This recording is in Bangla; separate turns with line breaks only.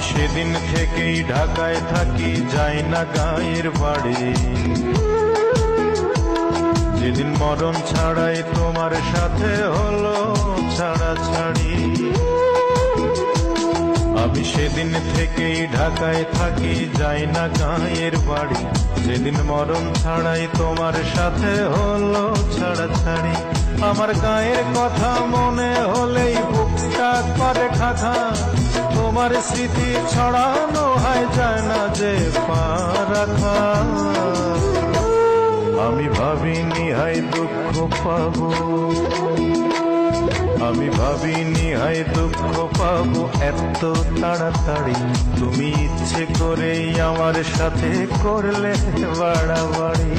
সেদিন থেকেই ঢাকায় থাকি, যাই না গায়ের বাড়ি। যেদিন মরণ ছাড়াই তোমার সাথে হলো ছাড়াছাড়ি, আমি সেদিন থেকেই ঢাকায় থাকি, যাই না গায়ের বাড়ি। যেদিন মরণ ছাড়াই তোমার সাথে হলো ছাড়াছাড়ি, আমার গায়ের কথা মনে হলেই বুকটা করে খাখা। তোমার স্মৃতি ছড়ানো হয়, যায় না যে পা রাখা। আমি ভাবিনি হাই দুঃখ পাবো, আমি ভাবিনি হাই দুঃখ পাবো এত তাড়াতাড়ি। তুমি ইচ্ছে করেই আমার সাথে করলে বাড়াবাড়ি।